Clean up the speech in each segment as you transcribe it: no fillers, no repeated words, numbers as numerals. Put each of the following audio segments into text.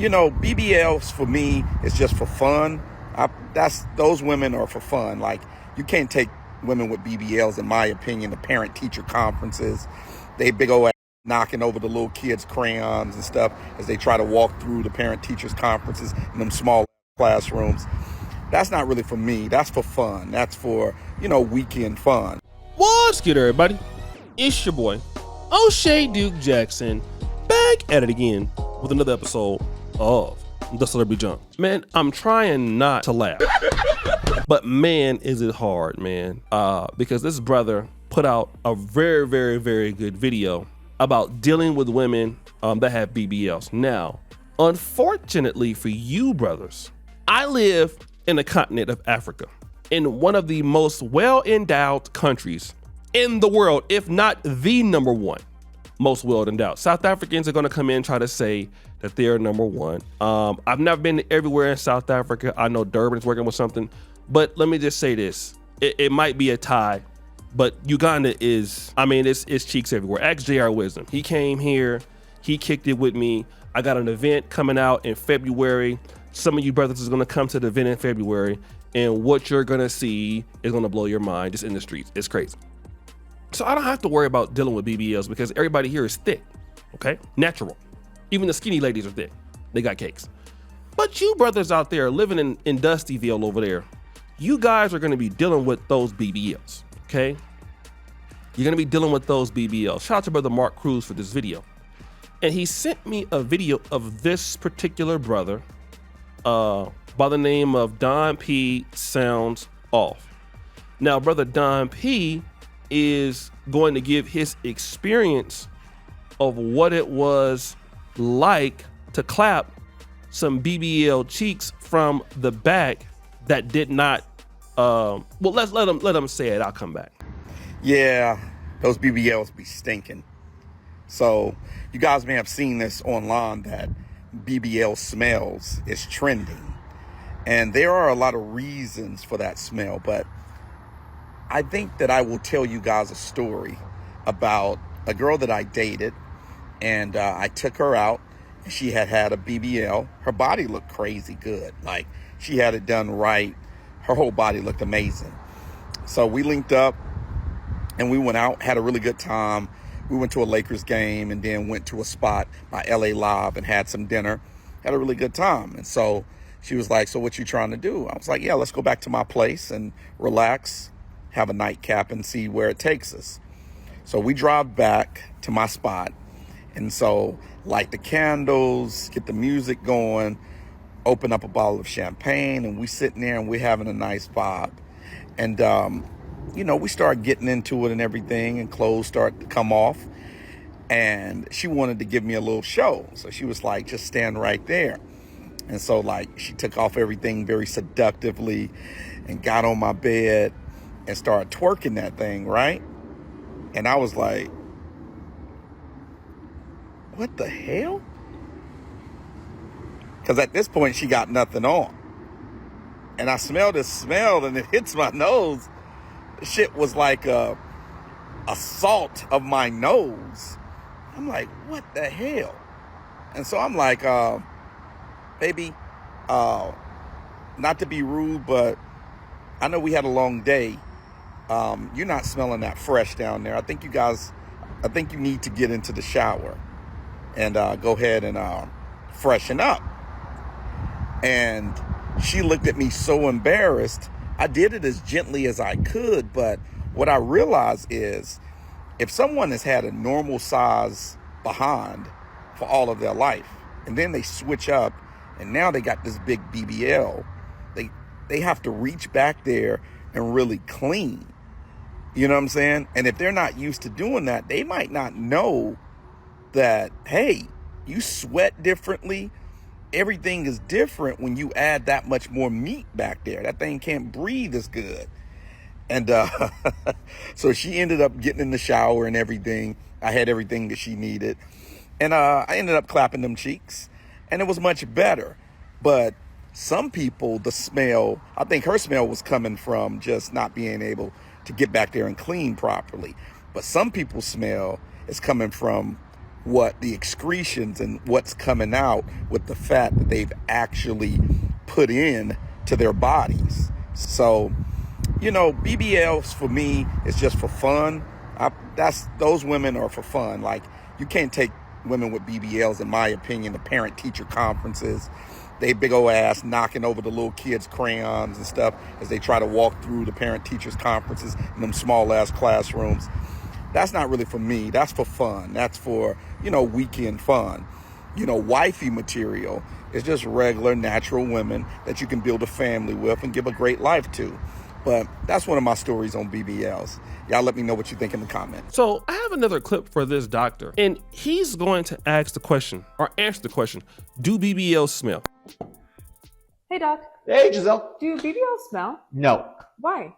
BBLs for me is just for fun. Those women are for fun. Like, you can't take women with BBLs, in my opinion, to parent-teacher conferences. They big old knocking over the little kids' crayons and stuff as they try to walk through the parent-teachers conferences in them small classrooms. That's not really for me. That's for fun. That's for, weekend fun. What's good, everybody? It's your boy, O'Shea Duke Jackson, back at it again with another episode of The Celebrity Jump. Man, I'm trying not to laugh, but man, is it hard, man. Because this brother put out a very, very, very good video about dealing with women that have BBLs. Now, unfortunately for you brothers, I live in the continent of Africa, in one of the most well-endowed countries in the world, if not the number one most well-endowed. South Africans are gonna come in and try to say that they're number one. I've never been everywhere in South Africa. I know Durban's working with something, but let me just say this. It might be a tie, but Uganda is, it's cheeks everywhere. Ask J.R. Wisdom. He came here, he kicked it with me. I got an event coming out in February. Some of you brothers is gonna come to the event in February, and what you're gonna see is gonna blow your mind just in the streets. It's crazy. So I don't have to worry about dealing with BBLs because everybody here is thick, okay? Natural. Even the skinny ladies are thick. They got cakes. But you brothers out there living in Dustyville over there, you guys are gonna be dealing with those BBLs, okay? You're gonna be dealing with those BBLs. Shout out to brother Mark Cruz for this video. And he sent me a video of this particular brother by the name of Don P Sounds Off. Now, brother Don P is going to give his experience of what it was like to clap some BBL cheeks from the back that did not, let him say it, I'll come back. Yeah, those BBLs be stinking. So you guys may have seen this online that BBL smells is trending. And there are a lot of reasons for that smell, but I think that I will tell you guys a story about a girl that I dated, and I took her out. She had a BBL. Her body looked crazy good. Like, she had it done right. Her whole body looked amazing. So we linked up and we went out, had a really good time. We went to a Lakers game and then went to a spot by LA Live and had some dinner. Had a really good time. And so she was like, so what you trying to do? I was like, yeah, let's go back to my place and relax, have a nightcap and see where it takes us. So we drive back to my spot. And so light the candles, get the music going, open up a bottle of champagne, and we sitting there and we're having a nice vibe. And, we start getting into it and everything, and clothes start to come off. And she wanted to give me a little show. So she was like, just stand right there. And so she took off everything very seductively and got on my bed and started twerking that thing, right? And I was like, what the hell? Because at this point, she got nothing on. And I smelled this smell, and it hits my nose. The shit was like a salt of my nose. I'm like, what the hell? And so I'm like, baby, not to be rude, but I know we had a long day. You're not smelling that fresh down there. I think you need to get into the shower and go ahead and freshen up. And she looked at me so embarrassed. I did it as gently as I could, but what I realized is if someone has had a normal size behind for all of their life, and then they switch up and now they got this big BBL, they have to reach back there and really clean. You know what I'm saying? And if they're not used to doing that, they might not know that, hey, you sweat differently. Everything is different when you add that much more meat back there. That thing can't breathe as good. And so she ended up getting in the shower and everything. I had everything that she needed. And I ended up clapping them cheeks. And it was much better. But some people, the smell, I think her smell was coming from just not being able to get back there and clean properly. But some people's smell is coming from what the excretions and what's coming out with the fat that they've actually put in to their bodies. So, BBLs for me is just for fun. Those women are for fun. Like, you can't take women with BBLs, in my opinion, to parent-teacher conferences. They big old ass knocking over the little kids' crayons and stuff as they try to walk through the parent-teachers conferences in them small-ass classrooms. That's not really for me. That's for fun. That's for, weekend fun. Wifey material is just regular, natural women that you can build a family with and give a great life to. But that's one of my stories on BBLs. Y'all let me know what you think in the comments. So I have another clip for this doctor, and he's going to ask the question or answer the question, do BBLs smell? Hey, Doc. Hey, Giselle. Do BBLs smell? No. Why?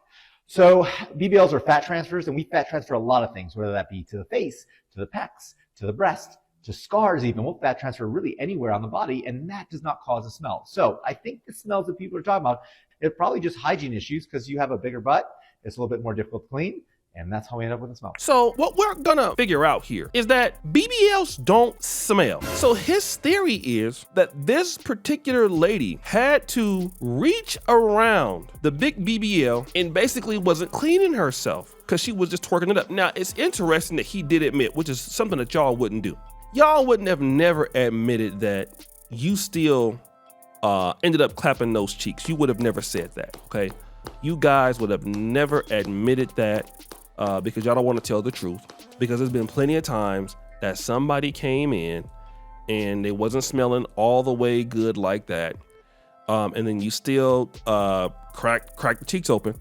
So BBLs are fat transfers, and we fat transfer a lot of things, whether that be to the face, to the pecs, to the breast, to scars even. We'll fat transfer really anywhere on the body, and that does not cause a smell. So I think the smells that people are talking about, it's probably just hygiene issues because you have a bigger butt. It's a little bit more difficult to clean. And that's how we end up with the smell. So what we're gonna figure out here is that BBLs don't smell. So his theory is that this particular lady had to reach around the big BBL and basically wasn't cleaning herself because she was just twerking it up. Now, it's interesting that he did admit, which is something that y'all wouldn't do. Y'all wouldn't have never admitted that you still ended up clapping those cheeks. You would have never said that, okay? You guys would have never admitted that. Because y'all don't want to tell the truth, because there's been plenty of times that somebody came in and they wasn't smelling all the way good like that. And then you still cracked the cheeks open.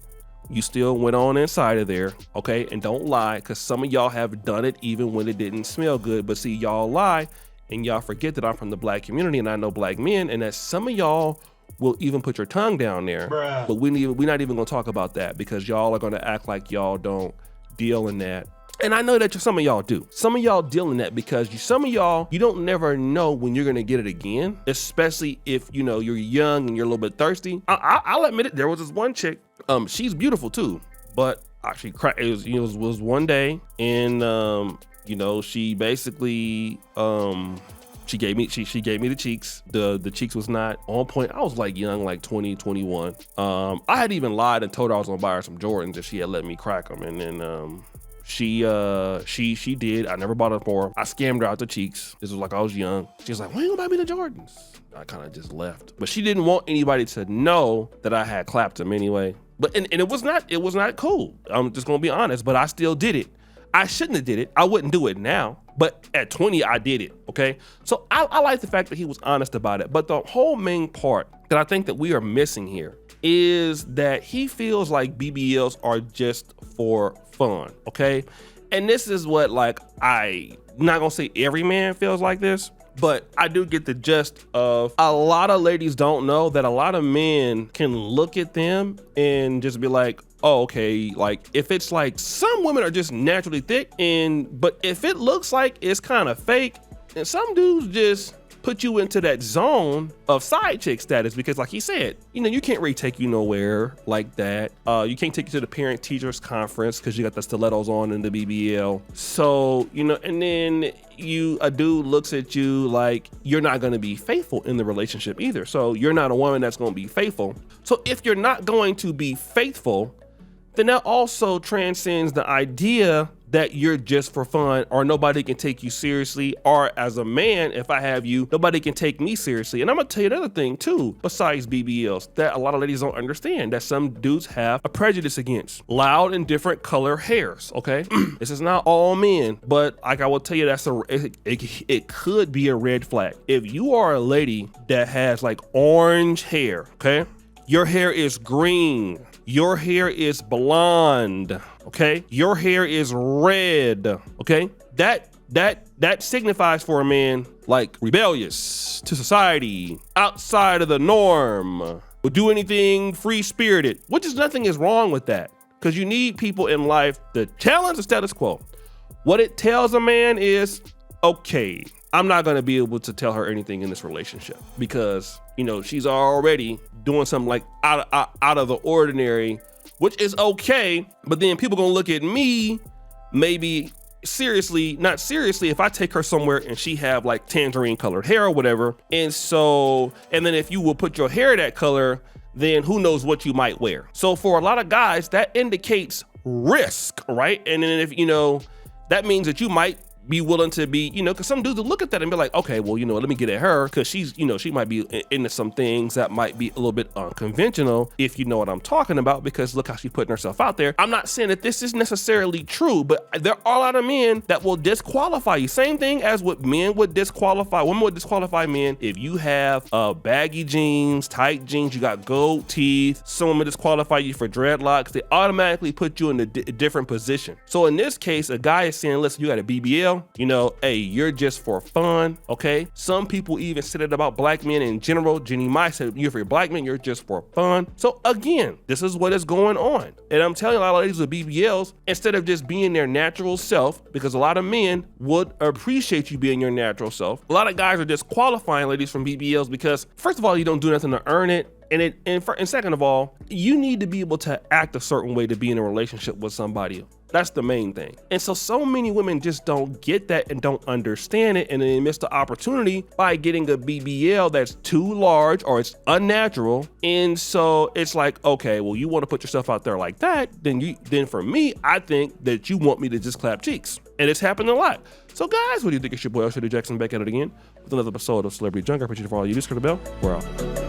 You still went on inside of there. Okay. And don't lie, because some of y'all have done it even when it didn't smell good. But see, y'all lie and y'all forget that I'm from the black community and I know black men, and that some of y'all will even put your tongue down there. Bruh. But we're not even gonna talk about that because y'all are gonna act like y'all don't deal in that. And I know that some of y'all do. Some of y'all deal in that because some of y'all, you don't never know when you're gonna get it again, especially if you're young and you're a little bit thirsty. I'll admit it, there was this one chick, she's beautiful too, but actually it was one day, and she basically she gave me the cheeks. The cheeks was not on point. I was like young, like 20, 21. I had even lied and told her I was gonna buy her some Jordans if she had let me crack them. And then she did. I never bought it for her. I scammed her out the cheeks. This was like I was young. She was like, "Why you gonna buy me the Jordans?" I kind of just left. But she didn't want anybody to know that I had clapped them anyway. But and it was not cool. I'm just gonna be honest. But I still did it. I shouldn't have did it. I wouldn't do it now. But at 20, I did it, okay? So I like the fact that he was honest about it. But the whole main part that I think that we are missing here is that he feels like BBLs are just for fun, okay? And this is what, I'm not gonna say every man feels like this, but I do get the gist of a lot of ladies don't know that a lot of men can look at them and just be like, oh, okay, like if it's like some women are just naturally thick, but if it looks like it's kind of fake, and some dudes just put you into that zone of side chick status because like he said, you can't really take you nowhere like that. You can't take you to the parent teachers conference because you got the stilettos on in the BBL. So, and then a dude looks at you like you're not going to be faithful in the relationship either. So you're not a woman that's going to be faithful. So if you're not going to be faithful, then that also transcends the idea that you're just for fun or nobody can take you seriously, or as a man, if I have you, nobody can take me seriously. And I'm gonna tell you another thing too, besides BBLs, that a lot of ladies don't understand, that some dudes have a prejudice against loud and different color hairs, okay? This is not all men, but like I will tell you, it could be a red flag. If you are a lady that has like orange hair, okay? Your hair is green. Your hair is blonde, okay? Your hair is red, okay? That signifies for a man like rebellious to society, outside of the norm, will do anything free-spirited, which is nothing is wrong with that, because you need people in life to challenge the status quo. What it tells a man is, okay, I'm not gonna be able to tell her anything in this relationship because, she's already doing something like out of the ordinary, which is okay. But then people gonna look at me maybe seriously, not seriously, if I take her somewhere and she have like tangerine colored hair or whatever, and then if you will put your hair that color, then who knows what you might wear. So for a lot of guys, that indicates risk, right? And then if, that means that you might be willing to be, because some dudes will look at that and be like, okay, well, let me get at her because she's, she might be into some things that might be a little bit unconventional, if you know what I'm talking about, because look how she's putting herself out there. I'm not saying that this is necessarily true, but there are a lot of men that will disqualify you. Same thing as what women would disqualify men. If you have baggy jeans, tight jeans, you got gold teeth, someone would disqualify you for dreadlocks. They automatically put you in a different position. So in this case, a guy is saying, listen, you got a BBL, hey, you're just for fun, okay? Some people even said it about black men in general. Jenny Mai said, you're for black men, you're just for fun. So again, this is what is going on. And I'm telling you, a lot of ladies with BBLs, instead of just being their natural self, because a lot of men would appreciate you being your natural self, a lot of guys are disqualifying ladies from BBLs because, first of all, you don't do nothing to earn it. And second of all, you need to be able to act a certain way to be in a relationship with somebody. That's the main thing. And so many women just don't get that and don't understand it, and they miss the opportunity by getting a BBL that's too large or it's unnatural. And so it's like, okay, well, you want to put yourself out there like that, then for me, I think that you want me to just clap cheeks. And it's happened a lot. So guys, what do you think? It's your boy, O'Shea Jackson, back at it again with another episode of Celebrity Junk. I appreciate you for all you do. Screw the bell. We're out.